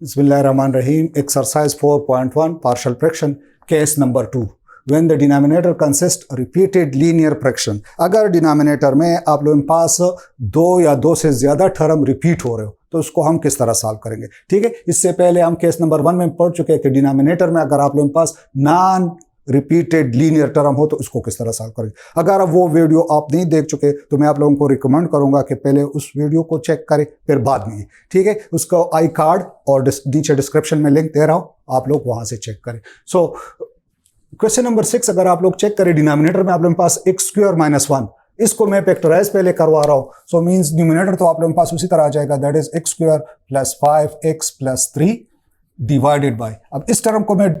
Bismillahirrahmanirrahim. Exercise 4.1 partial fraction case number 2. When the denominator consists repeated linear fraction. अगर denominator में आप लोगों के पास दो या दो से ज्यादा टर्म रिपीट हो रहे हो तो उसको हम किस तरह सॉल्व करेंगे। ठीक है, इससे पहले हम केस नंबर 1 में पढ़ चुके हैं कि डिनोमिनेटर में अगर आप लोगों के पास नॉन रिपीटेड लीनियर टर्म हो तो उसको किस तरह सॉल्व करेंगे। अगर अब वो वीडियो आप नहीं देख चुके तो मैं आप लोगों को रिकमेंड करूंगा कि पहले उस वीडियो को चेक करें फिर बाद में। ठीक है, उसका आई कार्ड और नीचे डिस्क्रिप्शन में लिंक दे रहा हूं, आप लोग वहां से चेक करें। सो क्वेश्चन नंबर 6 अगर आप लोग चेक करें, डिनोमिनेटर में आप लोगों के पास एक्स स्क्वायर माइनस 1, इसको मैं फैक्टराइज पहले करवा रहा हूं। सो मींस न्यूमिनेटर तो आप लोगों के पास उसी तरह आ जाएगा, that is x square plus 5x plus 3 divided by, अब इस टर्म को मैं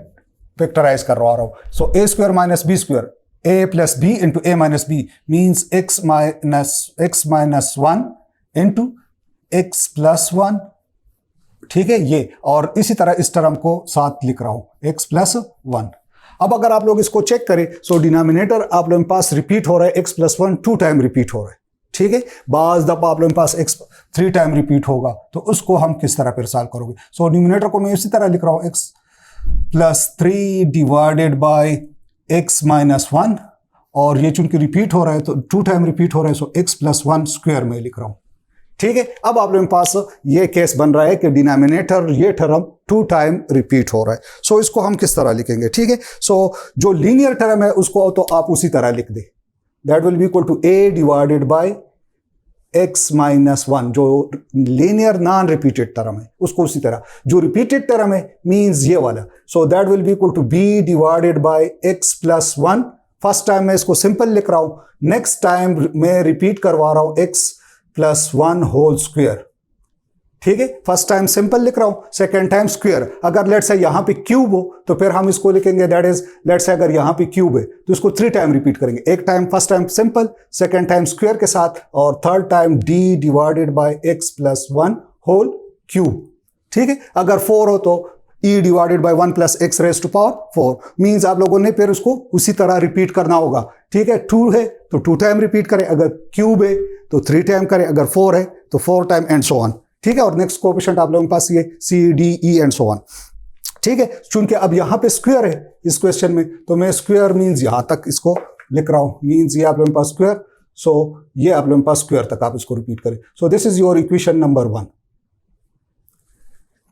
फैक्टराइज करवा रहा हूं। So A square minus B square, A plus B into A minus B means x minus 1 into x plus 1। ठीक है, ये और इसी तरह इस टर्म को साथ लिख रहा हूं एक्स प्लस 1। अब अगर आप लोग इसको चेक करें, सो डिनोमिनेटर आप लोगों के पास रिपीट हो रहा है, एक्स प्लस 1 2 टाइम रिपीट हो रहा है। ठीक है, बाज दफा आप लोगों के पास एक्स 3 टाइम रिपीट होगा तो उसको हम किस तरह फिर सॉल्व करोगे। सो न्यूमिनेटर को मैं इसी तरह लिख रहा हूं x plus 3 divided by x minus 1, और ये चूंकि रिपीट हो रहा है तो 2 टाइम रिपीट हो रहा है, सो एक्स प्लस 1 स्क्वायर में लिख रहा हूं। ठीक है, अब आप लोगों के पास ये केस बन रहा है कि डिनोमिनेटर ये टर्म 2 टाइम रिपीट हो रहा है। सो इसको हम किस तरह लिखेंगे। ठीक है, सो जो लीनियर टर्म है उसको तो आप उसी तरह लिख दे, that will be equal to A divided by x minus 1। जो लीनियर नॉन रिपीटेड टर्म है उसको उसी तरह, जो रिपीटेड टर्म है मींस ये वाला, so that will be equal to b divided by x plus 1। First time मैं इसको सिंपल लिख रहा हूं, नेक्स्ट टाइम मैं रिपीट करवा रहा हूं एक्स प्लस 1 होल स्क्वायर। ठीक है, फर्स्ट टाइम सिंपल लिख रहा हूं, सेकेंड टाइम स्क्वायर। अगर लेट्स से यहां पे क्यूब हो तो फिर हम इसको लिखेंगे दैट इज, लेट्स से अगर यहां पे क्यूब है तो इसको 3 टाइम रिपीट करेंगे, एक time first time simple, second time square के साथ, और third time d divided by x plus 1 whole cube. ठीक है, अगर 4 हो तो e divided by 1 plus x raise to power 4 means आप लोगों ने फिर उसको उसी तरह रिपीट करना होगा। ठीक है, 2 है तो 2 टाइम रिपीट करें, अगर क्यूब है तो 3 टाइम करें, अगर 4 है तो 4 टाइम एंड सो ऑन। ठीक है, और नेक्स्ट कोएफिशिएंट आप लोगों के पास ये c d e and so on. ठीक है, चूंकि अब यहां पे स्क्वायर है इस क्वेश्चन में तो मैं स्क्वायर मींस यहां तक इसको लिख रहा हूं, मींस ये आप लोगों के पास स्क्वायर, सो ये आप लोगों के पास स्क्वायर तक आप इसको रिपीट करें। सो this is your equation number 1।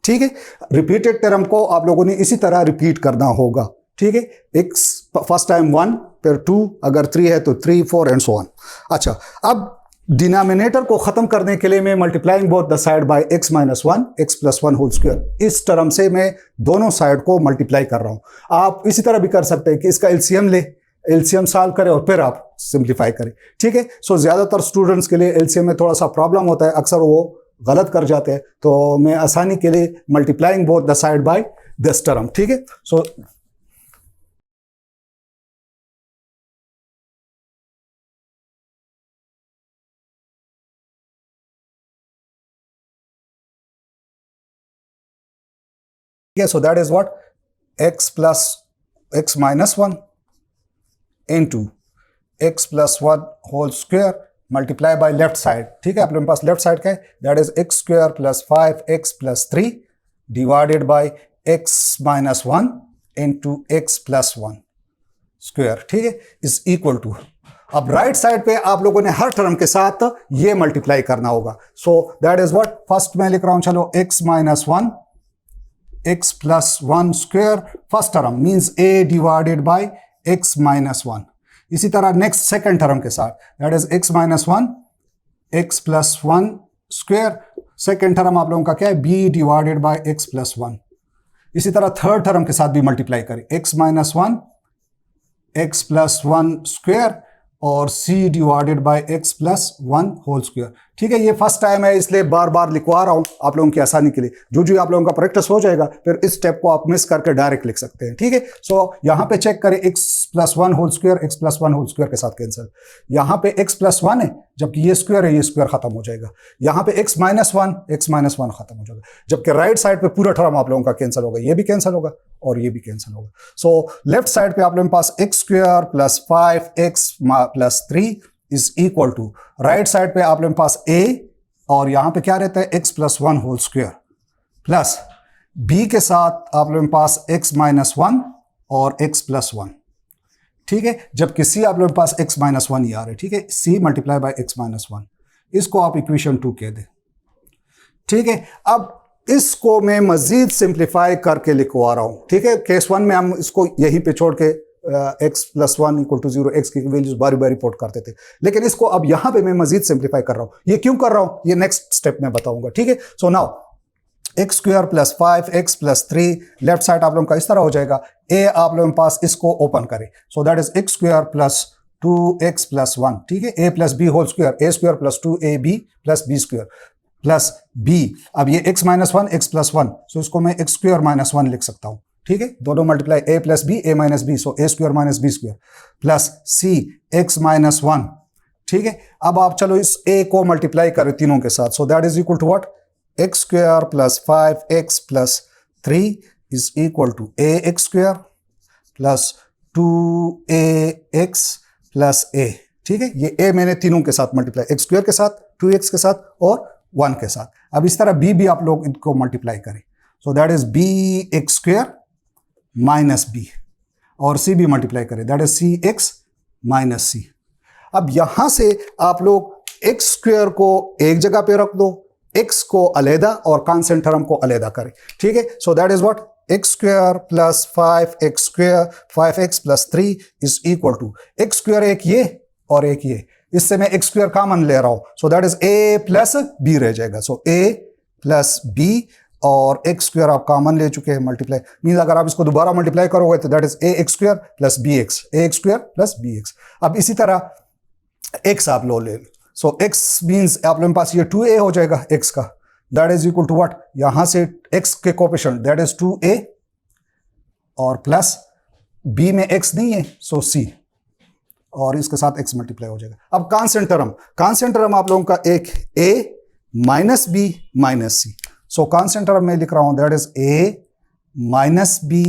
ठीक है, रिपीटेड टर्म को आप लोगों ने इसी तरह रिपीट करना होगा। ठीक है, एक्स फर्स्ट टाइम 1 फिर 2, अगर 3 है तो 3 4 एंड सो ऑन। अच्छा, अब डिनोमिनेटर को खत्म करने के लिए मैं multiplying both the side by x minus 1 x plus 1 whole square, इस टर्म से मैं दोनों साइड को मल्टीप्लाई कर रहा हूं। आप इसी तरह भी कर सकते हैं कि इसका एलसीएम ले, एलसीएम सॉल्व करें और फिर आप सिंप्लीफाई करें। ठीक है, सो ज्यादातर स्टूडेंट्स के लिए एलसीएम में थोड़ा सा प्रॉब्लम होता है, अक्सर वो गलत कर जाते हैं, तो मैं आसानी के लिए multiplying both the side bye this term. ठीक है, सो so that is what x plus x minus 1 into x plus 1 whole square multiply by left side। ठीक है, आप लोगों के पास लेफ्ट साइड का है, that is x square plus 5x plus 3 divided by x minus 1 into x plus 1 square. ठीक है, is equal to, अब राइट साइड पे आप लोगों ने हर टर्म के साथ ये मल्टीप्लाई करना होगा। सो दैट इज व्हाट, फर्स्ट मैं लिख रहा हूं, चलो x minus 1 x plus 1 square, first term means a divided by x minus 1। इसी तरह नेक्स्ट सेकंड टर्म के साथ that is x minus 1 x plus 1 square, second term आप लोगों का क्या है, b divided by x plus 1। इसी तरह थर्ड टर्म के साथ भी मल्टीप्लाई करें, x minus 1 x plus 1 square और c divided by x plus 1 whole square. ठीक है, ये फर्स्ट टाइम है इसलिए बार बार लिखवा रहा हूं आप लोगों की आसानी के लिए, जो आप लोगों का प्रैक्टिस हो जाएगा फिर इस स्टेप को आप मिस करके डायरेक्ट लिख सकते हैं। ठीक है, सो यहां पे चेक करें, x plus 1 whole square x plus 1 whole square के साथ कैंसिल, यहां पे x प्लस 1 है जबकि ये स्क्वायर है, ये स्क्वायर खत्म हो जाएगा, यहां पे x माइनस 1 खत्म हो जाएगा, जबकि राइट साइड पे पूरा टर्म आप लोगों का कैंसिल होगा, ये भी कैंसिल होगा और ये भी कैंसिल होगा। सो लेफ्ट साइड पे आप लोगों के पास x square plus 5x plus 3 is equal to, right side पे आप लोगों के पास a और यहां पे क्या रहता है x plus 1 whole square plus B के साथ आप लोगों के पास x माइनस वन और x प्लस वन, ठीक है, जबकि सी आप लोगों के पास x माइनस वन ही आ रहा है, ठीक है, C multiply by x minus one, इसको आप इक्वेशन 2 कह दें, ठीक है। अब इसको मैं मजीद सिंप्लीफाई करके लिखवा रहा हूं, ठीक है। केस वन में हम इसको यहीं पे छोड़ के x plus one equal to 0 x की वैल्यूज बारी बारी पुट करते थे, लेकिन इसको अब यहां पे मैं मजीद सिंप्लीफाई कर रहा हूं। ये क्यों कर रहा हूं ये नेक्स्ट स्टेप में बताऊंगा, ठीक है। So now x square plus 5x plus 3, left side आप लोगों का इस तरह हो जाएगा। ए आप लोगों के पास इसको ओपन करें, so that is x square plus 2x plus 1, ठीक है, a plus b whole square, a square plus 2ab plus b square plus b। अब ये x minus one x plus one, so इसको मैं एक्स स्क्वायर माइनस वन लिख सकता हूं, ठीक है, दोनों multiply a plus b a minus b, so a square minus B square plus c x minus one, ठीक है। अब आप चलो इस a को मल्टीप्लाई करें तीनों के साथ, so that is equal to what, x square plus 5x plus 3 is equal to ax square plus 2ax plus a, ठीक है। ये a मैंने तीनों के साथ मल्टीप्लाई, एक्स स्क्वायर के साथ, 2x के साथ और 1 के साथ। अब इस तरह b भी आप लोग इनको मल्टीप्लाई करें, so that is bx square minus b, और c भी मल्टीप्लाई करें, that is cx minus c। अब यहां से आप लोग x स्क्वायर को एक जगह पे रख दो, x को अलहदा और कांस्टेंट टर्म को अलहदा करें, ठीक है। So that is what, x square plus 5x square 5x plus 3 is equal to x square एक ये और एक ये, इससे मैं एक्स स्क्वायर कॉमन ले रहा हूं, so that is a plus b रह जाएगा, सो a प्लस b और एक्स स्क्वायर आप कॉमन ले चुके हैं, मल्टीप्लाई मीन अगर आप इसको दोबारा मल्टीप्लाई करोगे तो that is ax square plus bx, ax square plus bx। अब इसी तरह x आप लो ले लो, सो x मीन्स आप लोगों के पास ये 2a हो जाएगा x का, that is equal to what, यहां से x के कोएफिशिएंट दैट इज 2a और प्लस b में x नहीं है, सो c और इसके साथ x मल्टीप्लाई हो जाएगा। अब कांस्टेंट टर्म आप लोगों का एक a minus b minus c, so constant term मैं लिख रहा हूं that is a minus b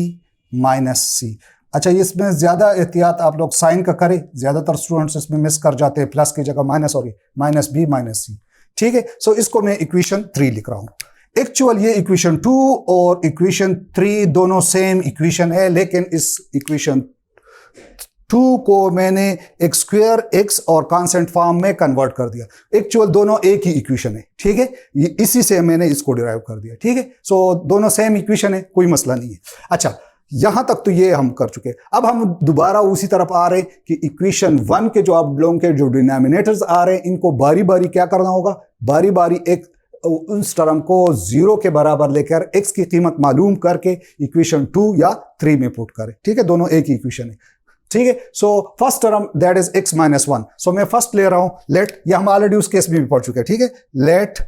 minus c। अच्छा, इसमें ज्यादा एहतियात आप लोग साइन का करें, ज्यादातर स्टूडेंट्स इसमें मिस कर जाते हैं, प्लस की जगह माइनस और माइनस b माइनस c, ठीक है। सो इसको मैं इक्वेशन 3 लिख रहा हूं। एक्चुअल ये इक्वेशन 2 और इक्वेशन 3 दोनों सेम इक्वेशन है, लेकिन इस इक्वेशन 2 को मैंने एक स्क्वायर x और कांस्टेंट फॉर्म में कन्वर्ट कर दिया। एक्चुअल दोनों एक ही इक्वेशन है, ठीक है, इसी से मैंने इसको डिराइव कर दिया, ठीक है। सो दोनों सेम इक्वेशन है, कोई मसला नहीं है। अच्छा, यहां तक तो ये हम कर चुके। अब हम दोबारा उसी तरफ आ रहे हैं कि इक्वेशन 1 के जो आप लोगों के जो डिनोमिनेटर्स आ रहे हैं, इनको बारी बारी क्या करना होगा, बारी बारी एक उस टर्म को 0 के बराबर लेकर x की कीमत मालूम करके इक्वेशन 2 या 3 में पुट करें, ठीक है, दोनों एक ही इक्वेशन है, ठीक है। So first term that is x minus one, so मैं फर्स्ट ले रहा हूं लेट, ये हम ऑलरेडी उस केस में भी पढ़ चुके हैं, ठीक है, let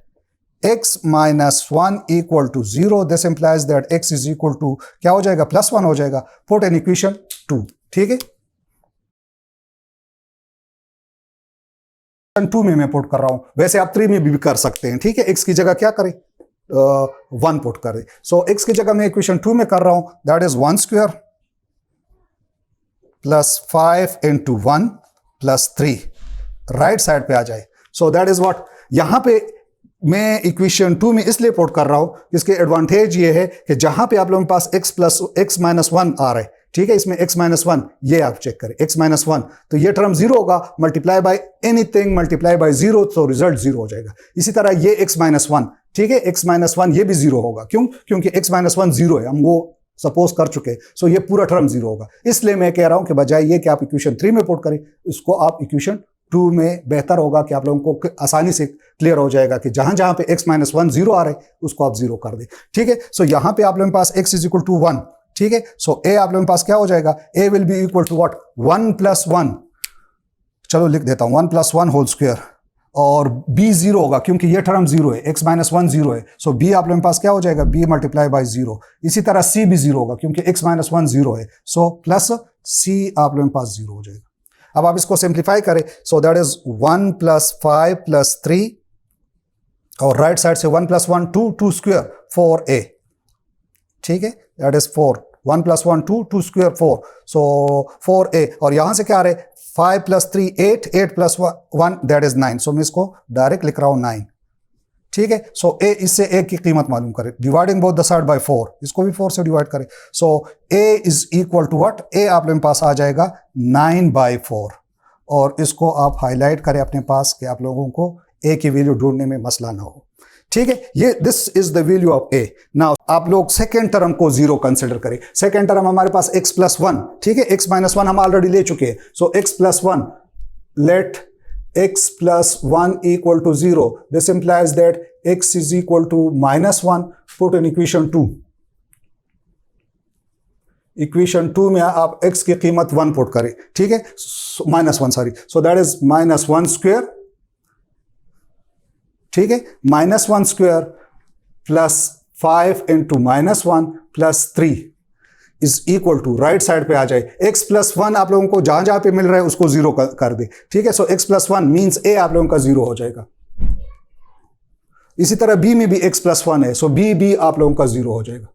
x minus one equal to 0, this implies that x is equal to क्या हो जाएगा, प्लस 1 हो जाएगा, पुट इन इक्वेशन 2, ठीक है। 2 में मैं पुट कर रहा हूं, वैसे आप 3 में भी कर सकते हैं, ठीक है। x की जगह क्या करें, 1 पुट करें, सो x की जगह मैं इक्वेशन 2 में कर रहा हूं, that is 1 square plus 5 into 1 plus 3, right side पे आ जाए, सो दैट इज व्हाट, यहां पे मैं इक्वेशन 2 में इसलिए पुट कर रहा हूं, इसके एडवांटेज ये है कि जहां पे आप लोगों के पास x माइनस वन आ रहा है, ठीक है, इसमें x माइनस वन, ये आप चेक करें x माइनस वन, तो ये टर्म 0 होगा, multiply by anything multiply by 0, तो रिजल्ट 0 हो जाएगा। इसी तरह ये x माइनस वन, ठीक है, x माइनस वन ये भी 0 होगा, क्यों, क्योंकि x माइनस वन 0 है, हम वो सपोज कर चुके, सो ये पूरा टर्म 0 होगा। इसलिए मैं कह रहा हूं कि बजाय ये कि आप इक्वेशन 3 में पुट करें, इसको आप इक्वेशन 2 में बेहतर होगा कि आप लोगों को आसानी से क्लियर हो जाएगा कि जहां जहां पे x माइनस वन 0 आ रहा है उसको आप 0 कर दें, ठीक है। सो यहां पे आप लोगों के पास x इज इक्वल टू 1, ठीक है, सो a आप लोगों के पास क्या हो जाएगा, a will be equal to what, 1 plus 1, चलो लिख देता हूं 1 प्लस 1 होल स्क्वायर, और b 0 होगा क्योंकि ये टर्म 0 है, x माइनस वन 0 है, सो b आप लोगों के पास क्या हो जाएगा, b मल्टीप्लाई बाय 0। इसी तरह c भी 0 होगा क्योंकि x माइनस वन 0 है, सो प्लस c आप लोगों के पास 0 हो जाएगा। अब आप इसको सिंप्लीफाई करें, so that is 1 plus 5 plus 3, और राइट साइड से 1 प्लस 1 2, 2 स्क्वायर 4a, ठीक है, that is 4, 1 plus 1 2, 2 square 4, so 4a, और यहां से क्या आ रहे, 5 प्लस 3 8, 8 प्लस 1 दैट इज 9, सो मैं इसको डायरेक्ट लिख रहा हूं 9, ठीक है। सो ए, इससे ए की कीमत मालूम करें, dividing both the side bye 4, इसको भी 4 से डिवाइड करें। सो ए इज इक्वल टू व्हाट, ए आप लोगों के पास आ जाएगा 9/4, और इसको आप हाईलाइट करें अपने पास कि आप लोगों को ए की वैल्यू ढूंढने में मसला ना हो। ठीक है, ये this is the value of A. Now आप लोग सेकेंड टर्म को 0 कंसिडर करें। सेकेंड टर्म हमारे पास x+1, ठीक है, x-1 हम ऑलरेडी ले चुके हैं। So x+1, let x+1 equal to 0. This implies that x is equal to -1. Put in equation 2. Equation 2 में आप x की कीमत 1 पुट करें, ठीक है, -1 sorry. So that is -1 square, ठीक है, -1 square plus 5 into -1 plus 3 is equal to, right side पे आ जाए, x+1 आप लोगों को जहां जहां पे मिल रहा है उसको 0 कर दे, ठीक है। सो x+1 मींस a आप लोगों का 0 हो जाएगा। इसी तरह b में भी x+1 है, सो b भी आप लोगों का 0 हो जाएगा,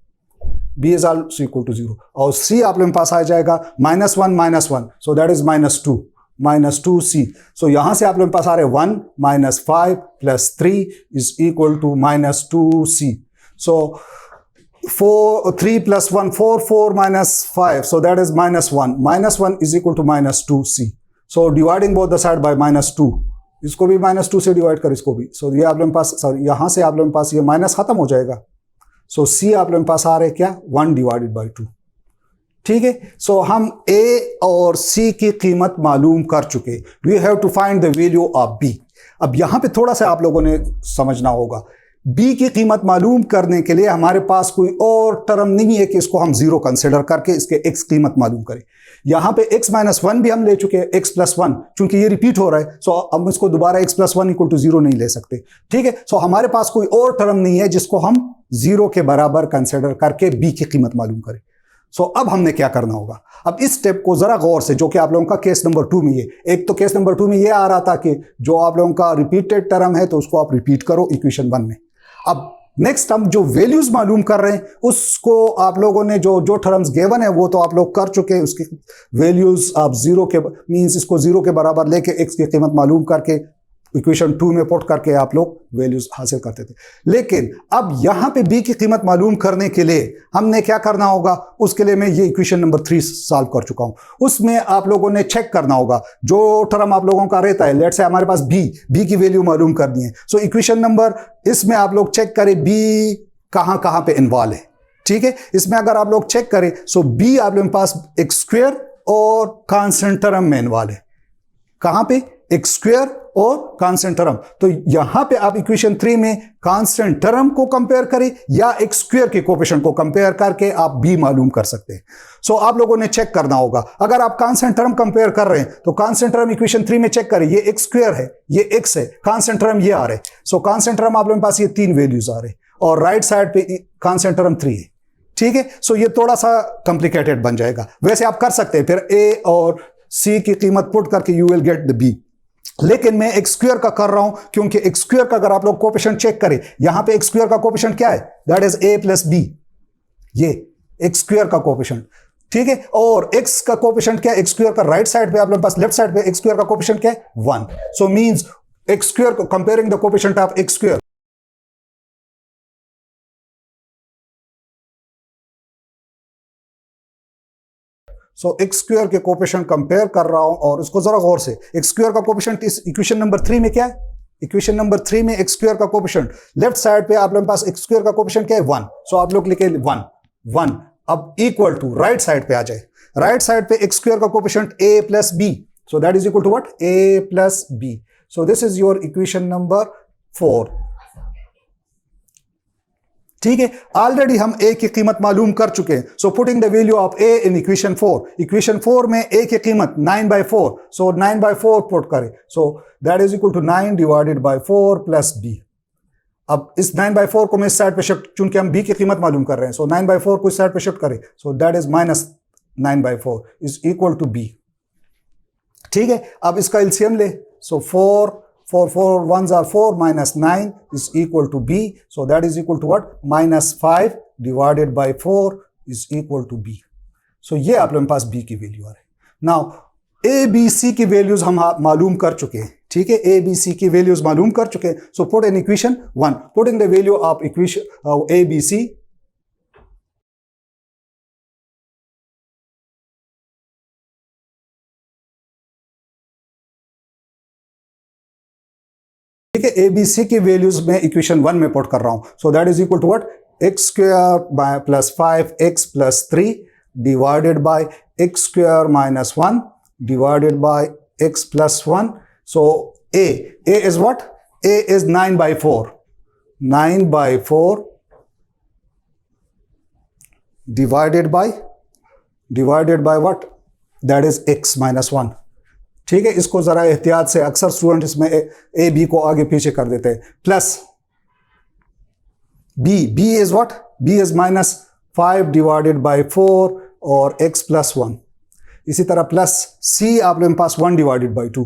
b is also equal to 0। और c आप लोगों के पास आ जाएगा -1, सो दैट इज -2c। सो यहां से आप लोगों के पास आ रहे 1 - 5 plus 3 is equal to -2c। So 3 + 1 4, 4 - 5, so that is -1. -1 is equal to -2c. So dividing both the side by -2, इसको भी -2 से डिवाइड कर, इसको भी। So ये आप लोगों के पास, सॉरी यहां से आप लोगों के पास ये माइनस खत्म हो जाएगा। So c आप लोगों के पास आ रहे क्या, 1/2, ठीक है। सो हम a और c की कीमत मालूम कर चुके। We have to find the value of b। अब यहां पे थोड़ा सा आप लोगों ने समझना होगा, b की कीमत मालूम करने के लिए हमारे पास कोई और टर्म नहीं है कि इसको हम 0 कंसिडर करके इसके x कीमत मालूम करें। यहां पे x-1 भी हम ले चुके हैं, x+1 चूंकि ये रिपीट हो रहा है, सो हम इसको दोबारा x+1 = 0 नहीं ले सकते, ठीक है। सो हमारे पास कोई और टर्म नहीं है जिसको हम 0 के बराबर कंसिडर करके b की कीमत मालूम करें। सो अब हमने क्या करना होगा, अब इस स्टेप को जरा गौर से, जो कि आप लोगों का केस नंबर 2 में, ये एक तो केस नंबर 2 में ये आ रहा था कि जो आप लोगों का रिपीटेड टर्म है तो उसको आप रिपीट करो इक्वेशन 1 में। अब नेक्स्ट हम जो वैल्यूज मालूम कर रहे हैं उसको आप लोगों ने जो टर्म्स गिवन है वो तो आप लोग कर चुके हैं, उसकी वैल्यूज आप 0 के मींस इसको 0 के बराबर लेके x की कीमत मालूम करके इक्वेशन 2 में पुट करके आप लोग वैल्यूज हासिल करते थे। लेकिन अब यहां पे b की कीमत मालूम करने के लिए हमने क्या करना होगा, उसके लिए मैं ये इक्वेशन नंबर 3 सॉल्व कर चुका हूं। उसमें आप लोगों ने चेक करना होगा जो टर्म आप लोगों का रहता है, लेट्स से हमारे पास b की वैल्यू मालूम करनी है। सो इक्वेशन नंबर, इसमें आप लोग चेक करें b कहां पे इन्वॉल्व है, ठीक है। इसमें अगर आप लोग चेक करें, सो b आप लोगों के पास x² और कांस्टेंट टर्म में इन्वॉल्व है। कहां पे, x² और कांस्टेंट टर्म। तो यहां पे आप इक्वेशन 3 में कांस्टेंट टर्म को कंपेयर करें या x² के कोएफिशिएंट को कंपेयर करके आप b मालूम कर सकते हैं। सो आप लोगों ने चेक करना होगा, अगर आप कांस्टेंट टर्म कंपेयर कर रहे हैं तो कांस्टेंट टर्म इक्वेशन 3 में चेक करें, ये x² है, ये x है, कांस्टेंट टर्म ये आ रहे। सो कांस्टेंट टर्म आप लोगों के पास ये 3 वैल्यूज आ रहे और राइट साइड पे कांस्टेंट टर्म 3 है, ठीक है। सो ये थोड़ा सा कॉम्प्लिकेटेड बन जाएगा, वैसे आप कर सकते हैं फिर a और c की कीमत पुट करके you will get the b। लेकिन मैं x² का कर रहा हूं क्योंकि x² का अगर आप लोग कोएफिशिएंट चेक करें, यहां पे x² का कोएफिशिएंट क्या है, दैट इज a + b, ये x² का कोएफिशिएंट, ठीक है। और x का कोएफिशिएंट क्या है, x² का राइट साइड पे आप लोग पास, लेफ्ट साइड पे x² का कोएफिशिएंट क्या है, 1। सो means x² comparing the coefficient of x², so x² के कोएफिशिएंट कंपेयर कर रहा हूं और उसको जरा गौर से, x² का कोएफिशिएंट इस इक्वेशन नंबर 3 में क्या है, इक्वेशन नंबर 3 में x² का कोएफिशिएंट लेफ्ट साइड पे आप लोगों के पास x² का कोएफिशिएंट क्या है, 1। सो आप लोग लिखे 1। अब इक्वल टू राइट साइड पे आ जाए, राइट साइड पे x² का coefficient a + b, so that is equal to what, a + b। So this is your equation number 4, ठीक है। ऑलरेडी हम a की कीमत मालूम कर चुके हैं। So putting the value of a in equation 4, equation 4 में a की कीमत 9/4, सो 9/4 पुट करें, so that is equal to 9/4 plus b। अब इस 9/4 को मैं इस साइड पे शिफ्ट, चूंकि हम b की कीमत मालूम कर रहे हैं, सो 9/4 को इस साइड पे शिफ्ट करें, so that is -9/4 is equal to b, ठीक है। अब इसका एलसीएम ले, सो 4 1s are 4 -9 is equal to b, so that is equal to what, -5 divided by 4 is equal to b। so ये आप लोगों के पास b की वैल्यू आ रही है। नाउ a b c की वैल्यूज हम मालूम कर चुके हैं, ठीक है, ए बी सी की वैल्यूज मालूम कर चुके हैं. So put in equation 1, putting the value of equation a b c. ठीक है, ए बी सी की वैल्यूज में इक्वेशन 1 में पुट कर रहा हूं. So that is equal to what, x square by plus 5x plus 3 divided by x square minus 1 divided by x plus 1. So a is what? A is 9 by 4. 9 by 4 divided by what? That is x minus 1. ठीक है, इसको जरा एहतियात से, अक्सर student इसमें A B को आगे पीछे कर देते हैं. Plus b is what? b is minus 5 divided by 4 और x प्लस 1. इसी तरह प्लस c आप लोगों के पास 1 divided by 2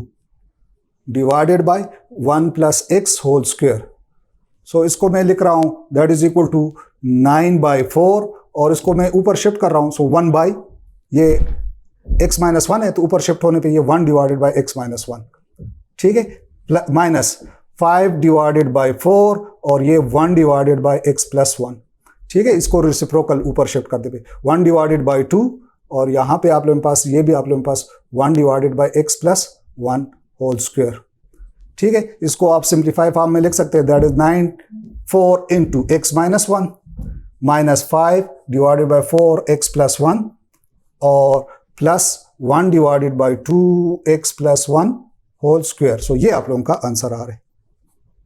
divided by 1 plus x whole square. So इसको मैं लिख रहा हूं, that is equal to 9 by 4 और इसको मैं ऊपर शिफ्ट कर रहा हूं. सो 1 बाय, ये x माइनस 1 है तो ऊपर शिफ्ट होने पे ये 1 डिवाइडेड बाय x माइनस 1. ठीक है, माइनस 5 डिवाइडेड बाय 4 और ये 1 डिवाइडेड बाय x प्लस 1. ठीक है, इसको रेसिप्रोकल ऊपर शिफ्ट कर दे. 1 डिवाइडेड बाय 2 और यहाँ पे आप लोगों के पास, ये भी आप लोगों के पास 1 divided by x plus 1 whole square. ठीक है, इसको आप सिंप्लीफाई फॉर्म में लिख सकते हैं. That is 9 4 into x minus 1 minus 5 divided by 4 x plus 1 और plus 1 divided by 2 x plus 1 whole square. So ये आप लोगों का आंसर आ रहा है.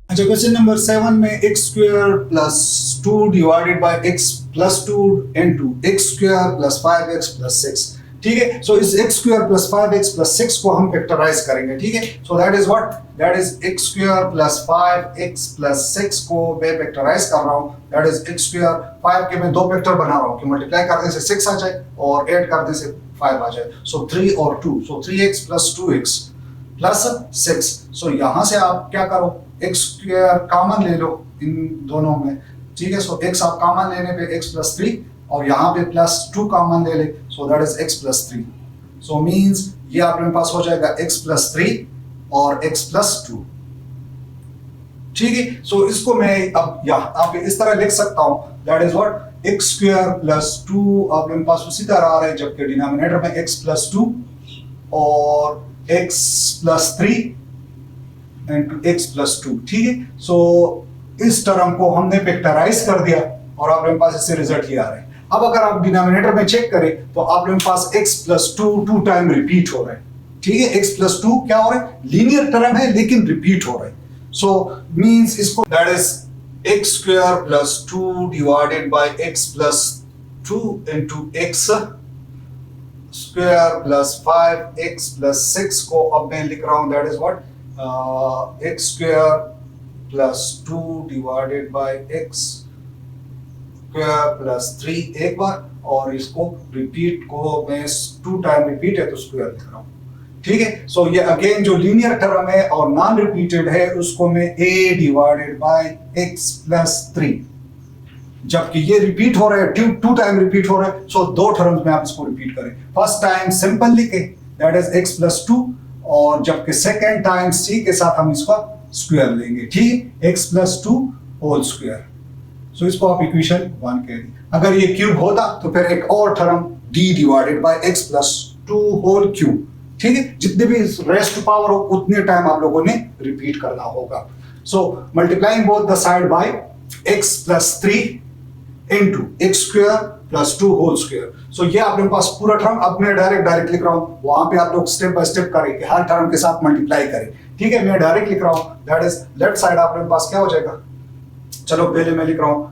अच्छा, क्वेश्चन नंबर 7 में x square plus 2 divided by x plus 2 into x square plus 5x plus 6. ठीक है, सो इस x square plus 5x plus 6 को हम फैक्टराइज करेंगे. ठीक है, so that is what, that is x square plus 5x plus 6 को मैं फैक्टराइज कर रहा हूं. दैट इज एक्स स्क्वायर, 5 के मैं दो फैक्टर बना रहा हूं कि मल्टीप्लाई करने से 6 आ जाए और ऐड करने से 5 आ जाए. सो 3 और 2, सो 3x प्लस 2x प्लस 6. सो यहां से आप क्या करो, एक्स स्क्वायर कॉमन ले लो इन दोनों में. ठीक है, सो x आप कॉमन लेने पे x प्लस 3 और यहाँ पे प्लस 2 कॉमन ले ले. सो that is x plus 3. So means ये आपके पास हो जाएगा x प्लस 3 और x प्लस 2. ठीक है, सो इसको मैं अब यहाँ पे इस तरह लिख सकता हूँ. That is what, x square plus 2 आप लोगों के पास उसी तरह आ रहा है, जबकि डिनोमिनेटर में x प्लस 2 और x plus 3 into x plus 2. ठीक है, सो इस टर्म को हमने फैक्टराइज कर दिया और आप लोगों के पास इससे रिजल्ट ये आ रहा है. अब अगर आप डिनोमिनेटर में चेक करें तो आप लोगों के पास x प्लस 2 टाइम रिपीट हो रहा है. ठीक है, x प्लस 2 क्या हो रहा है, लीनियर टर्म है लेकिन रिपीट हो रहा है. सो मींस इसको, that is x square plus 2 divided by x plus 2 into x square plus 5x plus 6 को अब मैं लिख रहा हूं. That is what, x square plus 2 divided by x square plus 3 एक बार और इसको रिपीट को मैं 2 टाइम रिपीट है तो स्क्वायर लिख रहा हूं. ठीक है, सो ये अगेन जो लीनियर टर्म है और नॉन रिपीटेड है उसको मैं a divided by x plus 3, जबकि ये रिपीट हो रहा है, 2 टाइम रिपीट हो रहा है. सो दो टर्म्स में आप इसको रिपीट करें. फर्स्ट टाइम सिंपल लिखे, दैट इज x प्लस 2 और जबकि सेकेंड टाइम c के साथ हम इसका स्क्वायर लेंगे. ठीक, x plus 2 whole square. So इसको आप इक्वेशन 1 कह दें. अगर ये क्यूब होता तो फिर एक और term d divided by x plus 2 whole cube. ठीक है, जितने भी रेस्ट टू पावर हो उतने टाइम आप लोगों ने रिपीट करना होगा. So multiplying both the side by x plus 3 into x square plus 2 whole square. So ये आप लोगों के पास पूरा टर्म. अब मैं डायरेक्ट लिख रहा हूं, वहां पे आप लोग स्टेप बाय स्टेप करें कि हर टर्म के साथ मल्टीप्लाई करें. ठीक है, मैं डायरेक्ट लिख रहा हूं. दैट इज लेफ्ट साइड आप लोगों के पास क्या हो जाएगा, चलो पहले मैं लिख रहा हूं,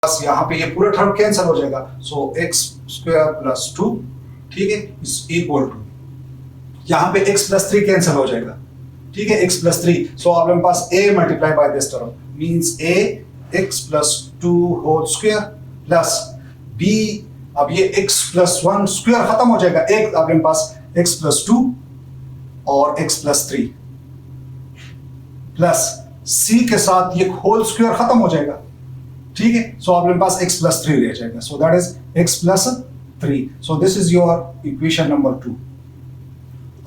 बस यहां पे ये पूरा टर्म कैंसिल हो जाएगा. सो एक्स स्क्वायर प्लस 2, ठीक है, इज इक्वल टू, यहां पे x प्लस 3 कैंसिल हो जाएगा. ठीक है, x प्लस 3. सो आप लोगों के पास a multiply by this term means a x plus 2 whole square plus b, अब ये x प्लस 1 स्क्वायर खत्म हो जाएगा. एक आप लोगों के पास x प्लस 2 और x प्लस 3 प्लस c के साथ ये होल स्क्वायर खत्म हो जाएगा. ठीक है, सो आप मेरे पास x प्लस 3 रह जाएगा, सो that is x plus 3, so this is your equation number 2।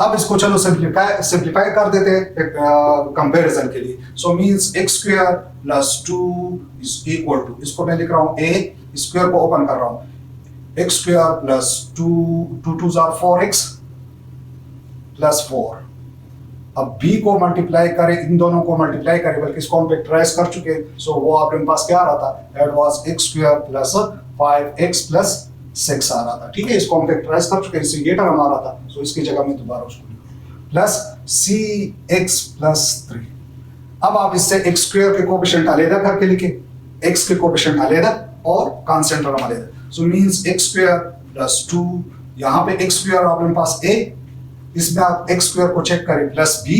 अब इसको चलो सिंप्लीफाई कर देते हैं कंपैरिजन के लिए। So means x square plus 2 is equal to, इसको मैं लिख रहा हूं a, स्क्वायर को ओपन कर रहा हूं, x square plus 2 2 or 4x plus 4। अब b को मल्टीप्लाई करें, इन दोनों को मल्टीप्लाई करें, बल्कि इसको हम फैक्टराइज कर चुके हैं, सो वो आपके पास क्या आ रहा था, that was x square plus 5x plus 6 आ रहा था। ठीक है, इसको हम फैक्टराइज कर चुके हैं, इससे ये टर्म आ रहा था, सो इसकी जगह में दोबारा उसको लिखो प्लस cx प्लस 3। अब आप इससे x स्क्वायर के कोएफिशिएंट अलग करके लिखें, x के कोएफिशिएंट अलग और कांस्टेंट टर्म अलग, सो मींस x स्क्वायर प्लस 2, यहां पे x स्क्वायर आपके पास a, इसमें आप x स्क्वायर को चेक करें प्लस b,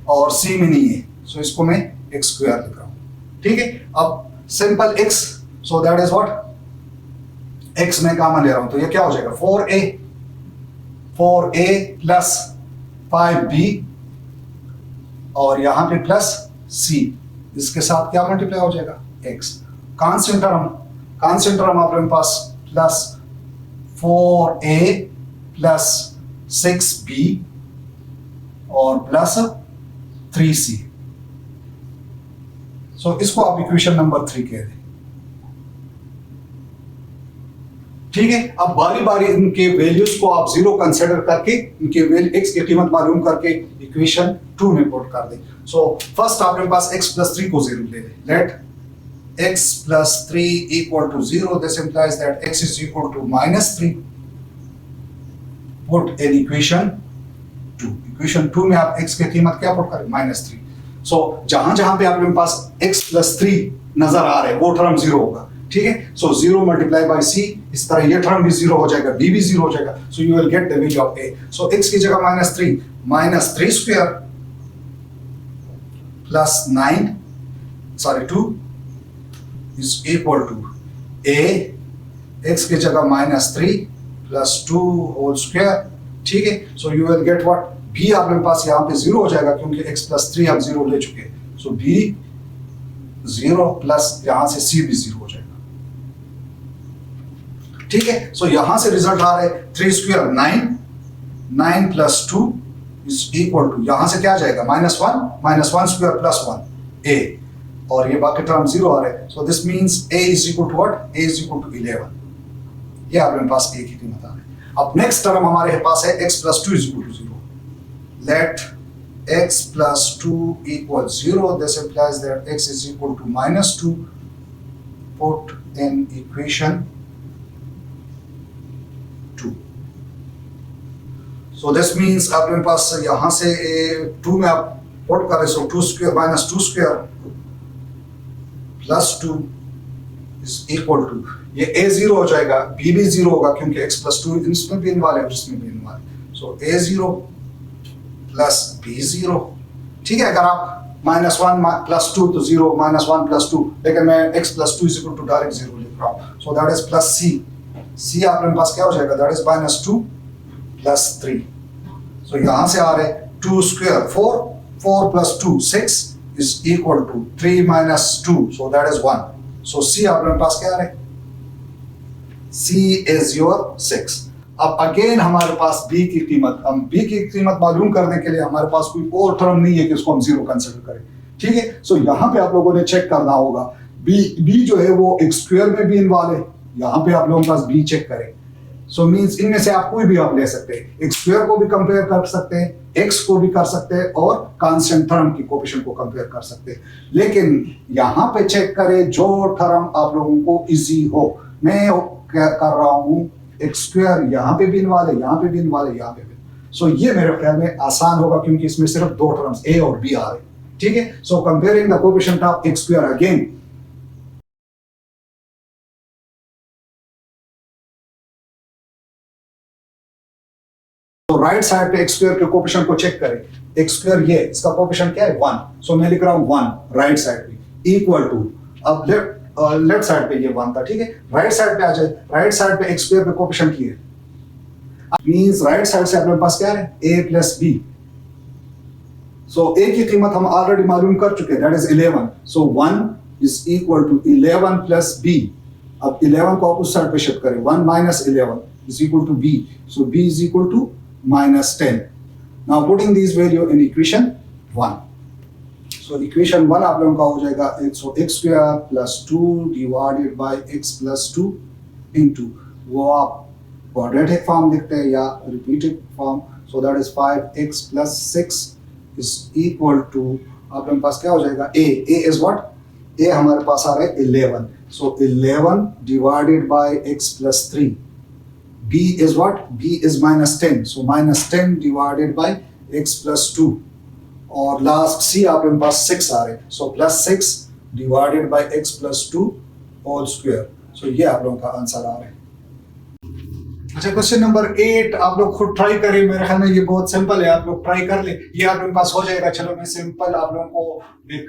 और c में नहीं है, सो इसको मैं x स्क्वायर लिख रहा हूं। ठीक है, अब simple x, so that is what, x में कॉमन ले रहा हूं, तो ये क्या हो जाएगा 4a प्लस 5b, और यहां पे प्लस c, इसके साथ क्या मल्टीप्लाई हो जाएगा x। कांस्टेंट टर्म आपके पास प्लस 4a प्लस 6b और प्लस 3c, सो इसको आप इक्वेशन नंबर 3 कह दें। ठीक है, अब बारी बारी इनके वैल्यूज को आप जीरो कंसीडर करके इनके x की कीमत मालूम करके इक्वेशन 2 में पुट कर दें। सो फर्स्ट आपके पास x प्लस 3 को जीरो ले लें, let x plus 3 equal to 0, this implies that x is equal to -3, put in equation 2। Equation 2 में आप x की कीमत क्या पुट करें, -3। सो जहां जहां पे आपके पास x प्लस 3 नजर आ रहा है वो टर्म जीरो होगा। ठीक है, सो 0 मल्टीप्लाई बाय c, इस तरह ये टर्म भी 0 हो जाएगा, b भी 0 हो जाएगा, so you will get the value of a। So x की जगह -3 square plus 2 is equal to a, x की जगह -3 प्लस 2 होल स्क्वायर। ठीक है, so you will get what, b आपके पास यहाँ पे 0 हो जाएगा क्योंकि x प्लस 3 हम 0 ले चुके हैं, सो b 0 प्लस यहां से c भी 0 हो जाएगा। ठीक है, सो यहां से रिजल्ट आ रहा है 3 square 9 plus 2 is equal to, यहां से क्या आ जाएगा -1 स्क्वायर प्लस 1 a, और ये बाकी टर्म 0 आ रहे हैं, so this means a is equal to what, a is equal to 11। ये आपके पास a की कीमत आ रही है। अब नेक्स्ट टर्म हमारे पास है x plus 2 is equal to 0, let x plus 2 equals 0, this implies that x is equal to -2, put in equation 2। so this means आपके पास यहां से 2 में आप पुट करें, so 2 square -2 square plus 2 is equal to, ये a 0 हो जाएगा, b भी 0 होगा क्योंकि x plus 2 इसमें भी इनवाल्व है और इसमें भी इनवाल्व है, so a 0 प्लस b0। ठीक है, अगर आप -1 प्लस 2 तो 0, -1 प्लस 2, लेकिन मैं x plus 2 is equal to direct 0 लिख रहा हूं, so that is plus c आपके पास क्या हो जाएगा, दैट इज -2 प्लस 3। सो यहां से आ रहे 2 square 4 plus 2 6 is equal to 3 minus 2, so that is 1। So c आपके पास क्या आ रहा है, c इज योर 6। अब अगेन हमारे पास b की कीमत, हम b की कीमत मालूम करने के लिए हमारे पास कोई और टर्म नहीं है कि उसको हम 0 कंसीडर करें। ठीक है, सो यहाँ पे आप लोगों ने चेक करना होगा, b जो है वो x स्क्वायर में भी इन्वॉल्व है, यहाँ पे आप लोगों के पास b चेक करें। सो मींस इनमें से आप कोई भी आप ले सकते हैं, x स्क्वायर को भी कंपेयर कर सकते हैं, x को भी कर सकते हैं, और कांस्टेंट टर्म की कोएफिशिएंट को कंपेयर कर सकते हैं, लेकिन यहाँ पे चेक करें जो टर्म आप लोगों को इजी हो। मैं कर रहा हूँ x स्क्वायर, यहाँ पे भी इन्वॉल्व है, यहाँ पे भी इन्वॉल्व है, यहाँ पे भी, सो ये मेरे ख्याल में आसान होगा क्योंकि इसमें सिर्फ 2 टर्म्स a और b आ रहे हैं। ठीक है, सो comparing the coefficient of x square again, तो राइट साइड पे x स्क्वायर के कोएफिशिएंट को चेक करें, x स्क्वायर ये इसका कोएफिशिएंट क्या है 1, सो मैं लिख रहा हूं 1 राइट साइड पे इक्वल टू, अब लेफ्ट साइड पे ये 1 था। ठीक है, राइट साइड पे आ जाए, राइट साइड पे x स्क्वायर पे कोएफिशिएंट ये मींस राइट साइड से अपने पास क्या है a plus b, so a की कीमत हम ऑलरेडी मालूम कर चुके हैं, that is 11, so 1 is equal to 11 plus b. अब 11 को आप उस साइड पे शिफ्ट करें, 1 minus 11 is equal to b, so b is equal to -10। Now putting this value in equation 1, so equation 1 आप लोगों का हो जाएगा x square plus 2 divided by x plus 2 into, वो आप क्वाड्रेटिक फॉर्म लिखते हैं या repeated form, so that is 5x plus 6 is equal to, आप लोगों के पास क्या हो जाएगा a इज व्हाट, a हमारे पास आ रहा है 11, so 11 divided by x plus 3, b is what, b is -10, so -10 divided by x plus 2, और लास्ट c आप लोगों के पास 6 आ रहे हैं, so +6 divided by x plus 2 whole square, so ये आप लोगों का आंसर आ रहा है। अच्छा, क्वेश्चन नंबर 8 आप लोग खुद ट्राई करें, मेरे ख्याल में ये बहुत सिंपल है, आप लोग ट्राई कर ले, ये आप लोगों के पास हो जाएगा। चलो मैं सिंपल आप लोगों को एक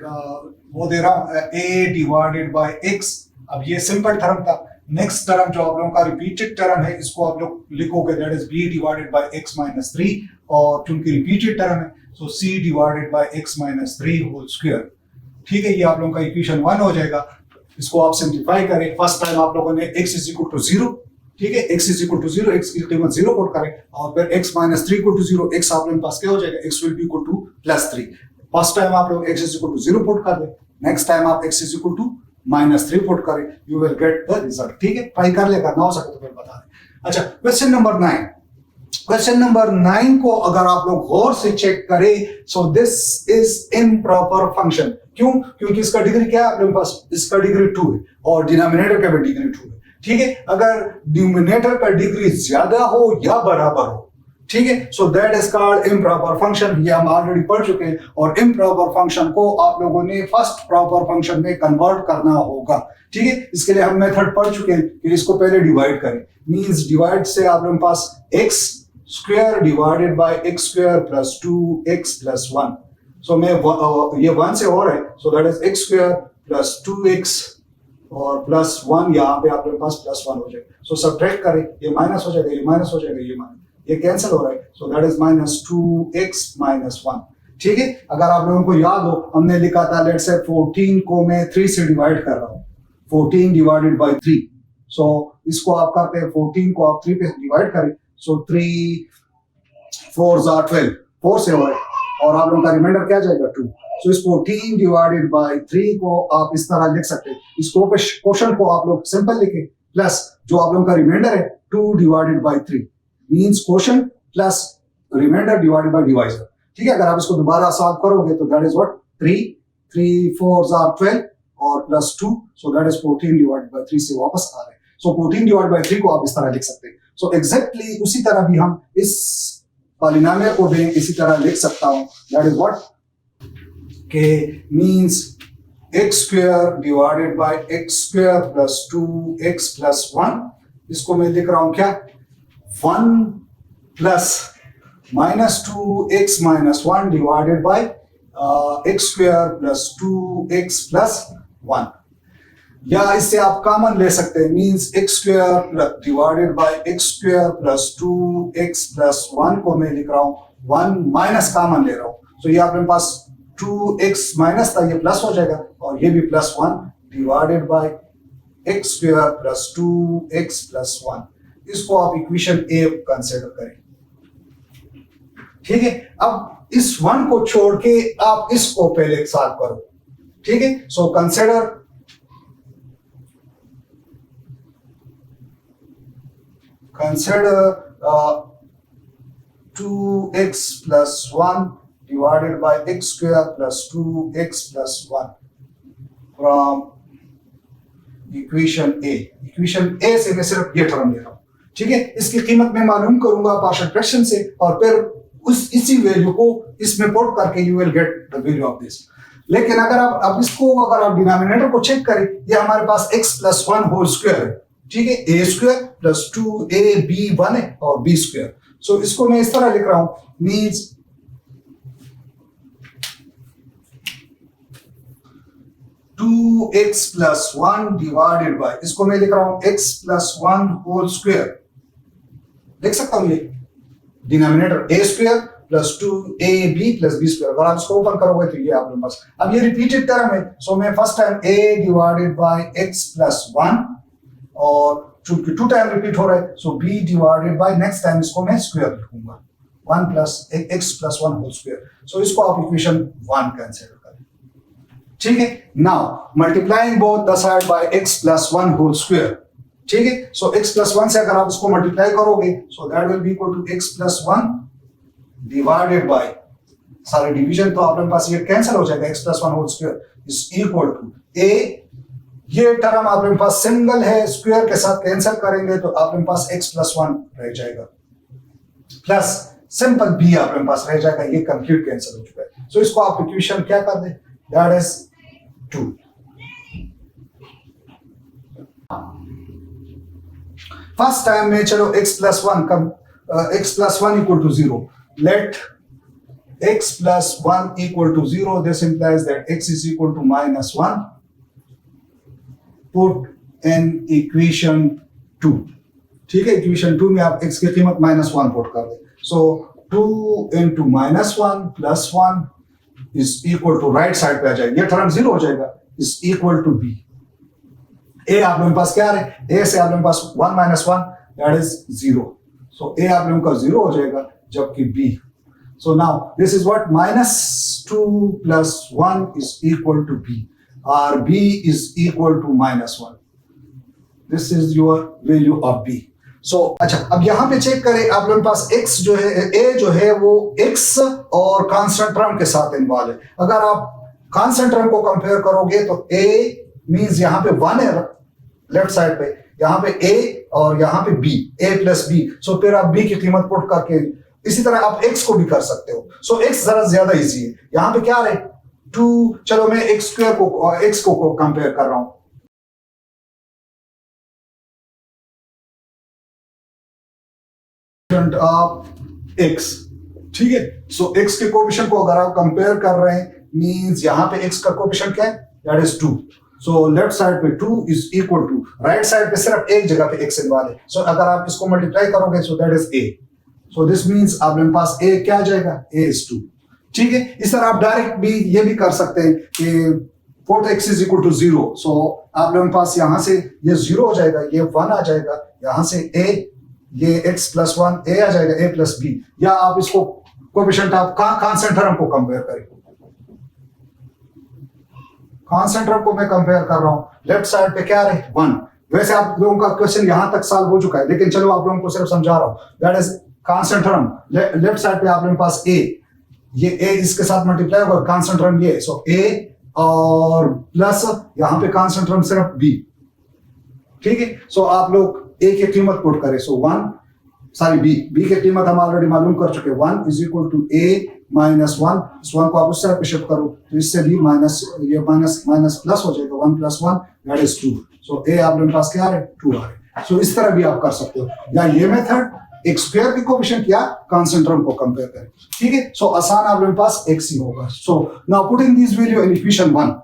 वो दे रहा हूँ, a डिवाइडेड बाय x। अब ये सिंपल टर्म था, नेक्स्ट टर्म जो आप लोगों का रिपीटेड टर्म है, इसको आप लोग लिखोगे that is b divided by x minus 3, और क्योंकि रिपीटेड टर्म है so c divided by x minus 3 whole square. ठीक है, ये आप लोगों का इक्वेशन 1 हो जाएगा। इसको आप सिंप्लीफाई करें, फर्स्ट टाइम आप लोगों ने x इज इक्वल टू 0, ठीक है, x is equal to 0, x की कीमत 0 पुट करें, और फिर x minus 3 equal to 0, x आप लोगों के पास क्या हो जाएगा, x will be equal to +3। First time आप लोग x is equal to 0 put कर दें, नेक्स्ट टाइम आप x is equal to -3 put करें, you will get the result. ठीक है, ट्राई कर ले, करना हो सके तो फिर बता दें। अच्छा, क्वेश्चन नंबर 9, क्वेश्चन नंबर 9 को अगर आप लोग गौर से चेक करें, सो दिस इज इम्प्रॉपर फंक्शन। क्यों? क्योंकि इसका डिग्री क्या है आप लोगों के पास, इसका डिग्री 2 है और डिनोमिनेटर का भी डिग्री 2 है। ठीक है, अगर डिनोमिनेटर का डिग्री ज्यादा हो या बराबर हो, ठीक है, so that is called improper function. ये हम ऑलरेडी पढ़ चुके हैं, और इम्प्रॉपर फंक्शन को आप लोगों ने फर्स्ट प्रॉपर फंक्शन में कन्वर्ट करना होगा। ठीक है, इसके लिए हम मेथड पढ़ चुके हैं कि इसको पहले डिवाइड करें, मींस डिवाइड से आप लोगों के पास x square divided by x square plus 2x plus 1, सो मैं ये 1 से और है, so that is x square plus 2x और प्लस 1, यहाँ पे आपके पास +1 हो जाएगा। सो सब्ट्रैक्ट करें, ये माइनस हो जाएगा, ये माइनस हो जाएगा, ये कैंसिल हो रहा है, सो दैट इज -2x - 1। ठीक है, अगर आप लोगों को याद हो, हमने लिखा था लेट्स से 14 को मैं 3 से डिवाइड कर रहा हूँ, 14 डिवाइडेड बाय 3, सो इसको आप करते हैं 14 को आप 3 पे डिवाइड करें, सो 3 4 12, 4 से हो रहा है, और आप लोगों का रिमाइंडर क्या जाएगा 2। सो इस 14 डिवाइडेड बाय 3 को आप इस तरह लिख सकते हैं, इसको क्वेश्चन को आप लोग सिंपल लिखें, प्लस जो आप लोगों का रिमाइंडर है 2 divided by 3 means question plus remainder divided by divisor. ठीक है, अगर आप इसको दोबारा सॉल्व करोगे तो दैट इज व्हाट 3 4 12 और plus 2, so that is 14 divided by 3 से वापस आ रहे हैं। सो 14 डिवाइडेड बाय 3 को आप इस तरह लिख सकते हैं। सो एग्जैक्टली उसी तरह भी हम इस पॉलिनोमियल को भी इसी तरह लिख सकता हूं, दैट इज व्हाट के means x square divided by x square plus 2x plus 1, इसको मैं लिख रहा हूं क्या 1 plus -2x - 1 divided by x square plus 2x plus 1, या इससे आप कॉमन ले सकते हैं, means x square divided by x square plus 2x plus 1 को मैं लिख रहा हूं 1 माइनस कॉमन ले रहा हूं, तो ये आपके पास 2x माइनस था, ये प्लस हो जाएगा, और ये भी +1 divided by x square plus 2x plus 1, इसको आप इक्वेशन A कंसीडर करें। ठीक है, अब इस 1 को छोड़ के आप इसको पहले सॉल्व करो। ठीक है, so consider (2x plus 1 divided by x square plus 2x plus 1) from equation A। Equation A से मैं सिर्फ ये टर्म ले रहा हूं। ठीक है, इसकी कीमत मैं मालूम करूंगा पार्शियल फ्रैक्शन से, और फिर इसी वैल्यू को इसमें पुट करके you will get the value of this. लेकिन अगर आप अब इसको अगर आप डिनोमिनेटर को चेक करें, ये हमारे पास x प्लस 1 होल स्क्वायर है। ठीक है, a स्क्वायर प्लस 2ab 1 है और b स्क्वायर, सो इसको मैं इस तरह लिख रहा हूं, means two x plus 1 divided by, इसको मैं लिख रहा हूं x प्लस 1 होल स्क्वायर, लिख सकता हूं ये denominator a square plus 2ab plus b square. अगर आप इसको ओपन करोगे तो ये आपके पास, अब ये रिपीटेड टर्म है, सो मैं first time a divided by x plus 1, और चूंकि 2 टाइम रिपीट हो रहा है so b divided by next time इसको मैं स्क्वायर लिखूंगा 1 plus x plus 1 whole square. So इसको आप इक्वेशन 1 कंसीडर करें, ठीक है। Now multiplying both the side by x plus 1 whole square, ठीक है। सो x प्लस 1 से अगर आप इसको मल्टीप्लाई करोगे so that will be equal to x plus 1 divided by, सारे डिवीजन तो आपके पास ये कैंसिल हो जाएगा, x plus 1 whole square is equal to a, ये टर्म आपके पास सिंगल है, स्क्वायर के साथ कैंसिल करेंगे तो आपके पास x प्लस 1 रह जाएगा, प्लस सिंपल b आपके पास रह जाएगा, ये कंप्लीट कैंसिल हो चुका है। सो इसको आप इक्वेशन क्या कर दे, दैट इज 2। फर्स्ट टाइम में चलो x प्लस 1 कम, x plus 1 equal to 0, let x plus 1 equal to 0, this implies that x is equal to minus 1, put in equation 2, ठीक है। इक्वेशन 2 में आप x की कीमत माइनस 1 पुट कर दे, so 2 into minus 1 plus 1 is equal to, right side पे आ जाएगा, ये टर्म 0 हो जाएगा, is equal to b। a आप लोगों के पास क्या है, a से आप लोगों के पास 1 minus 1 that is 0, so a आप लोगों का 0 हो जाएगा, जबकि b, so now this is what, minus 2 plus 1 is equal to b, और b is equal to minus 1, this is your value of b। So अच्छा, अब यहां पे चेक करें, आप लोगों के पास x जो है, a जो है वो x और कांस्टेंट टर्म के साथ इन्वॉल्व है। अगर आप कांस्टेंट टर्म को कंपेयर करोगे तो a मींस यहां पे 1 है लेफ्ट साइड पे, यहां पे a और यहां पे b, a प्लस b, सो फिर आप b की कीमत पुट करके इसी तरह आप x को भी कर सकते हो। सो x जरा ज्यादा इजी है, यहां पे क्या है 2, चलो मैं x स्क्वायर को x को कंपेयर कर रहा हूं, ऑफ x, ठीक है। सो x के कोएफिशिएंट को अगर आप कंपेयर कर रहे हैं मींस यहां पे x का कोएफिशिएंट क्या है, that is 2, so left side पे 2 is equal to, right side पे सिर्फ एक जगह पे x इन्वॉल्व है, सो अगर आप इसको मल्टीप्लाई करोगे so that is a, so this means आप लोगों के पास a क्या आ जाएगा, a is 2, ठीक है। इस तरह आप डायरेक्ट भी ये भी कर सकते हैं कि put x is equal to 0, so आप लोगों के पास यहां से ये 0 हो जाएगा, ये 1 आ जाएगा, यहां से a, ये x प्लस 1 a आ जाएगा, a प्लस b, या आप इसको कोएफिशिएंट आप कांस्टेंट टर्म को कंपेयर करें, कांस्टेंट टर्म को मैं कंपेयर कर रहा हूं, लेफ्ट साइड पे क्या है 1, वैसे आप लोगों का क्वेश्चन यहां तक सॉल्व हो चुका है, लेकिन चलो आप लोगों को सिर्फ समझा रहा हूं, that is constant term, left side पे आप लोगों के पास a, ये a इसके साथ मल्टीप्लाई होगा, कांस्टेंट टर्म ये, सो a और प्लस यहां पे कांस्टेंट टर्म सिर्फ b, ठीक है। सो आप लोग a की कीमत पुट करें, सो 1 सॉरी b की कीमत हम ऑलरेडी मालूम कर चुके हैं, 1 is equal to a minus 1, इस 1 को आप उस तरफ शिफ्ट करो तो इससे भी माइनस, ये माइनस माइनस प्लस हो जाएगा, 1 plus 1 that is 2, so a आप लोगों के पास क्या है 2 आ रहा है। सो इस तरह भी आप कर सकते हो, या ये मेथड एक स्क्वायर की कोएफिशिएंट या कांस्टेंट टर्म को कंपेयर करें, ठीक है। सो आसान आप लोगों के पास x ही होगा। So now putting this value in equation 1,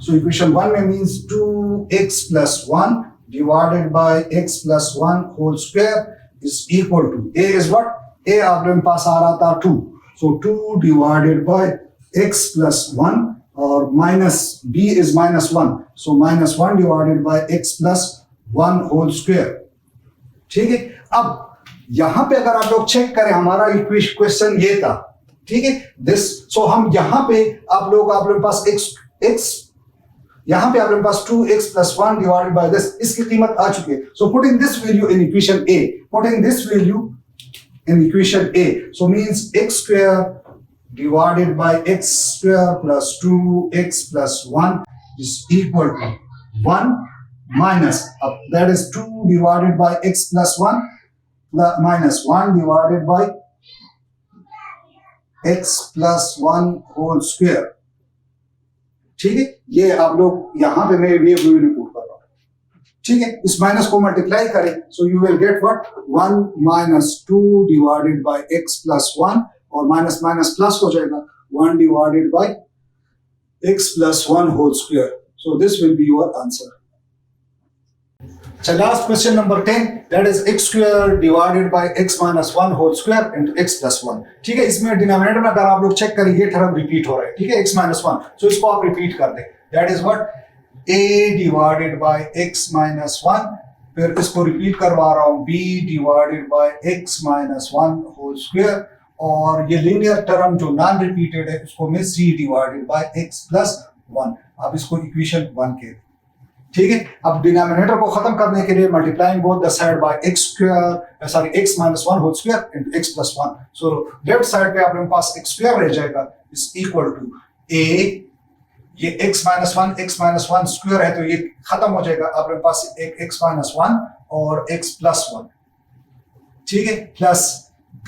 so equation 1 में means 2x plus 1 divided by x plus 1 whole square is equal to, a is what, a आप लोगों के पास आ रहा था 2, so 2 divided by x plus 1 और minus b is minus 1, so minus 1 divided by x plus 1 whole square, ठीक है। अब यहां पे अगर आप लोग चेक करें, हमारा क्वेश्चन ये था, ठीक है, दिस, सो हम यहां पे आप लोगों के पास x यहां पे आप लोगों के पास 2x plus 1 divided by this, इसकी कीमत आ चुकी है, so putting this value in equation a, putting this value in equation a, so means x square divided by x square plus 2x plus 1 is equal to 1 minus, that is 2 divided by x plus 1 minus 1 divided by x plus 1 whole square, ठीक है। ये आप लोग यहां पे मैं ये value put कर रहा हूं, ठीक है। इस माइनस को मल्टीप्लाई करें, सो you will get what, 1 minus 2 divided by x plus 1, और माइनस माइनस प्लस हो जाएगा, 1 divided by x plus 1 whole square, so this will be your answer। अच्छा, last question number 10, that is x square divided by x minus 1 whole square into x plus 1। ठीक है, इसमें denominator में अगर आप लोग चेक करें ये टर्म रिपीट हो रहा है। ठीक है, x माइनस 1, तो इसको आप रिपीट कर दें, that is what a divided by x minus 1, फिर इसको रिपीट करवा रहा हूं b divided by x minus 1 whole square, और ये लीनियर टर्म जो नॉन रिपीटेड है उसको मैं c divided by x plus 1, अब इसको इक्वेशन 1 के। ठीक है, अब डिनोमिनेटर को खत्म करने के लिए multiplying both the side by x square, sorry x minus 1 whole square into x plus 1, so left side पे आपके पास x स्क्वायर रह जाएगा इज इक्वल टू a, ये x माइनस 1 स्क्वायर है तो ये खत्म हो जाएगा, आपके पास एक x माइनस 1 और x प्लस 1। ठीक है, प्लस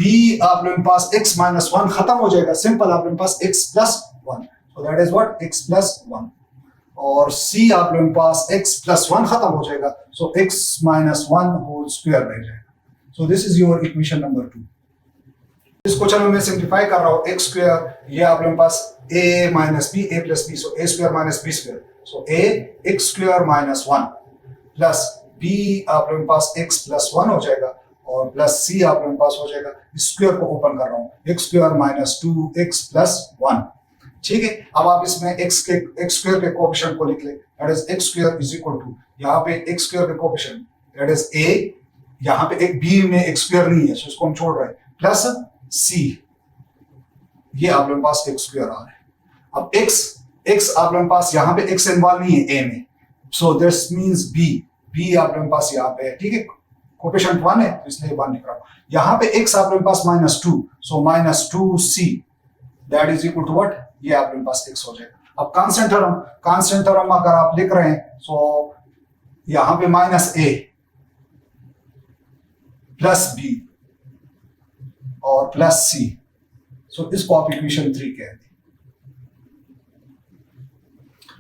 b आपके पास x माइनस 1 खत्म हो जाएगा, सिंपल आपके पास x plus 1, so that is what x plus 1, और c आप लोगों के पास x प्लस 1 खत्म हो जाएगा, सो x माइनस 1 होल स्क्वायर रह जाएगा। सो this is your equation number 2। इसको चलो मैं सिंप्लीफाई कर रहा हूं, x स्क्वायर ये आप लोगों के पास a minus b, a plus b, so a square minus b square, so a x square minus 1 plus b आप लोगों के पास x प्लस 1 हो जाएगा, और प्लस c आप लोगों के पास हो जाएगा, स्क्वायर को ओपन कर रहा हूं, x square minus 2x plus 1। ठीक है, अब आप इसमें x स्क्वायर के कोएफिशिएंट को लिख ले, that is x square is equal to, यहाँ पे x स्क्वायर के कोएफिशिएंट दैट इज a, यहाँ पे एक b में x स्क्वायर नहीं है सो इसको हम छोड़ रहे हैं, प्लस c, ये आप लोगों के पास x स्क्वायर आ रहा है। अब x आप लोगों के पास यहाँ पे x इन्वॉल्व नहीं है a में, सो दिस मींस b आप लोगों के पास यहाँ पे है। ठीक है, कोएफिशिएंट 1 है तो इसलिए 1 लिख रहा हूँ, यहाँ पे x आप लोगों के पास minus 2, so minus 2c that is equal to what, ये आपके पास x हो जाएगा। अब कांस्टेंट थ्योरम अगर आप लिख रहे हैं सो यहां पे माइनस a प्लस b और प्लस c, सो इसको आप इक्वेशन 3 कहते हैं।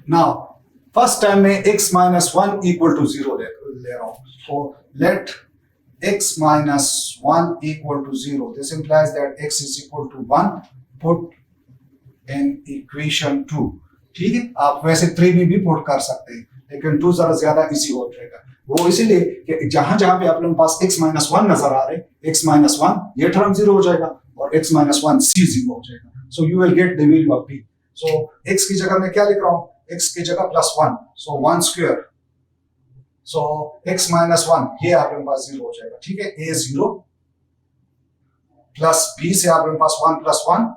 नाउ फर्स्ट टाइम में x माइनस 1 इक्वल टू 0 ले रहा हूं, so let x minus 1 equal to 0, this implies that x is equal to 1, put in equation 2। ठीक है, आप वैसे 3 में भी पुट कर सकते हैं, लेकिन 2 जरा ज्यादा इजी हो जाएगा, वो इसीलिए कि जहां जहां पे आप लोगों के पास x माइनस 1 नजर आ रहे हैं, x माइनस 1 ये टर्म 0 हो जाएगा और x माइनस 1 c 0 हो जाएगा, so you will get the value of b। So x की जगह मैं क्या लिख रहा हूं, x की जगह प्लस 1, सो 1 स्क्वायर, सो x माइनस 1 ये आप लोगों के पास 0 हो जाएगा। ठीक है, a 0 प्लस b से आप लोगों के पास 1 प्लस 1,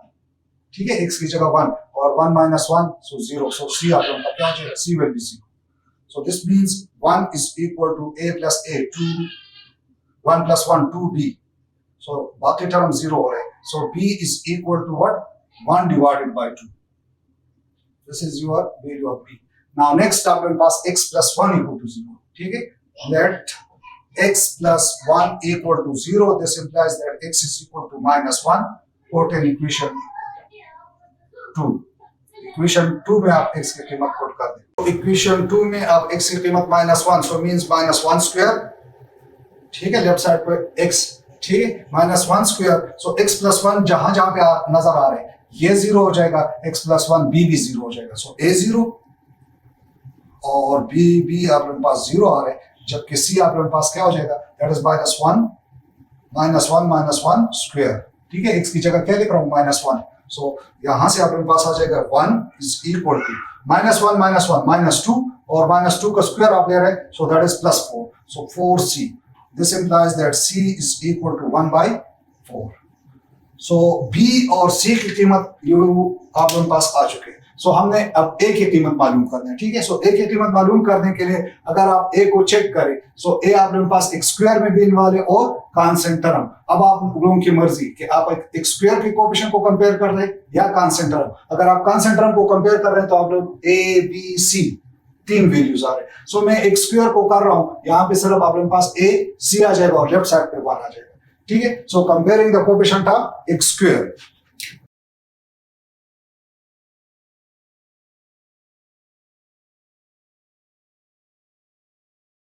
ठीक है, x की जगह 1 और 1 माइनस 1 सो 0, सो c आप लोगों का क्या हो जाएगा, c will be 0, so this means 1 is equal to a plus a, 1 plus 1 2b, so बाकी टर्म 0 हो रहे हैं, so b is equal to what, 1 divided by 2, this is your value of b। Now next आप लोगों के पास x plus 1 equal to 0। ठीक है, let x plus 1 equal to 0, this implies that x is equal to minus 1, put in equation 2। Equation 2 में आप x की कीमत पुट कर दें, तो इक्वेशन 2 में आप x की कीमत माइनस 1, सो मींस माइनस 1 स्क्वायर। ठीक है, लेफ्ट साइड पे x, ठीक है, माइनस 1 स्क्वायर, सो x प्लस 1 जहां जहां पे नजर आ रहे हैं ये 0 हो जाएगा, x प्लस 1 b भी 0 हो जाएगा, सो a 0 और b आप लोगों के पास 0 आ रहे हैं, जबकि c आप लोगों के पास क्या हो जाएगा, दैट इज माइनस 1 स्क्वायर। ठीक है, x की जगह क्या लिख रहा हूं, माइनस 1, सो यहां से आप लोगों के पास आ जाएगा 1 is equal to minus 1 minus 2 और माइनस 2 का स्क्वायर आप ले रहे हैं, so that is plus 4, so 4c, this implies that c is equal to 1/4। So b और c की कीमत आप लोगों के पास आ चुके हैं, सो हमने अब a की कीमत मालूम करना है। ठीक है, सो a की कीमत मालूम करने के लिए अगर आप a को चेक करें, सो a आप लोगों के पास एक स्क्वायर में भी इन्वॉल्व है और कांस्टेंट टर्म। अब आप लोगों की मर्जी कि आप एक स्क्वायर के कोएफिशिएंट को कंपेयर कर रहे हैं या कांस्टेंट टर्म। अगर आप कांस्टेंट टर्म को कंपेयर कर रहे हैं तो आप लोग a b c 3 वैल्यूज आ रहे हैं, सो मैं एक स्क्वायर को कर रहा हूं, यहाँ पे सिर्फ आप लोगों के पास a c आ जाएगा और लेफ्ट साइड पे 1 आ जाएगा। ठीक है, सो कंपेयरिंग द कोएफिशिएंट ऑफ एक स्क्वायर।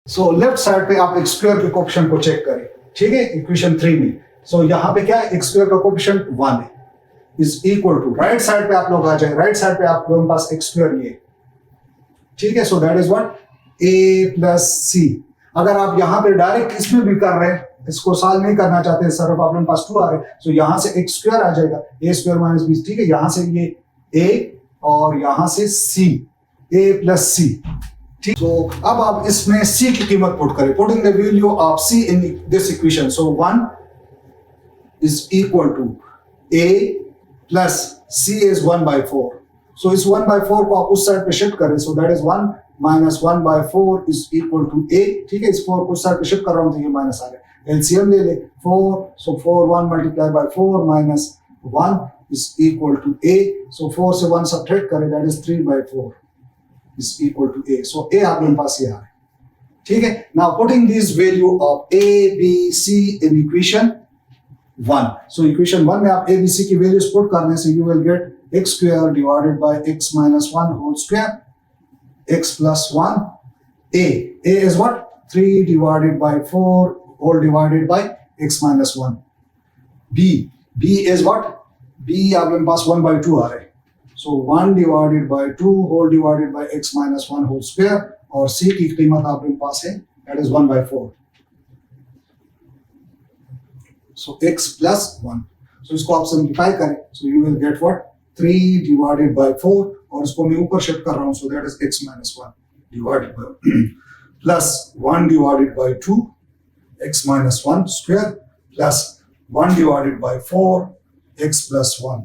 सो लेफ्ट साइड पे आप एक स्क्वायर के कोएफिशिएंट को चेक करें। ठीक है, इक्वेशन 3 में, सो यहाँ पे क्या है, एक स्क्वायर का कोएफिशिएंट 1 है, is equal to right side पे आप लोग आ जाए, राइट साइड पे आप लोगों के पास एक स्क्वायर ये। ठीक है, so that is what a plus c। अगर आप यहाँ पे डायरेक्ट इसमें भी कर रहे हैं, इसको सॉल्व नहीं करना चाहते, सर प्रॉब्लम पास 2 आ रहे, तो यहाँ से x स्क्वायर आ जाएगा, a स्क्वायर माइनस b, ठीक है, यहाँ से ये a और यहाँ से c, a प्लस c, ठीक। तो अब आप इसमें c की कीमत पुट करें, putting the value of c in this equation, so 1 is equal to a plus c is 1/4, सो इस 1/4 को आप उस साइड पे शिफ्ट करें, so that is 1 minus 1/4 is equal to a, ठीक है, इस 4 को उस साइड पे शिफ्ट कर रहा हूं तो ये माइनस आ गया, एलसीएम ले ले 4, सो 4 1 multiply by 4 minus 1 is equal to a, so 4 से 1 subtract करें, that is 3/4 is equal to a, so a आप लोगों के पास ये आ रहा है, ठीक है। Now putting this value of a b c in equation 1, so equation 1 में आप a b c की values put करने से you will get x square divided by x minus 1 whole square, x plus 1, a is what, 3 divided by 4 whole divided by x minus 1, b is what, b आप लोगों के पास 1/2 आ रहे हैं, so 1 divided by 2 whole divided by x minus 1 whole square, और c की कीमत आप लोगों के पास है, that is 1/4, so x plus 1, so इसको आप सिंप्लीफाई करें, so you will get what, 3 divided by 4, और इसको मैं ऊपर शिफ्ट कर रहा हूं, so that is x minus 1 divided by plus 1 divided by 2 x minus 1 square plus 1 divided by 4 x plus 1.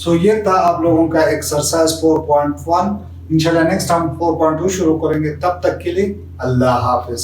So ये था आप लोगों का एक्सरसाइज 4.1। इंशाल्लाह नेक्स्ट हम 4.2 शुरू करेंगे, तब तक के लिए अल्लाह हाफिज।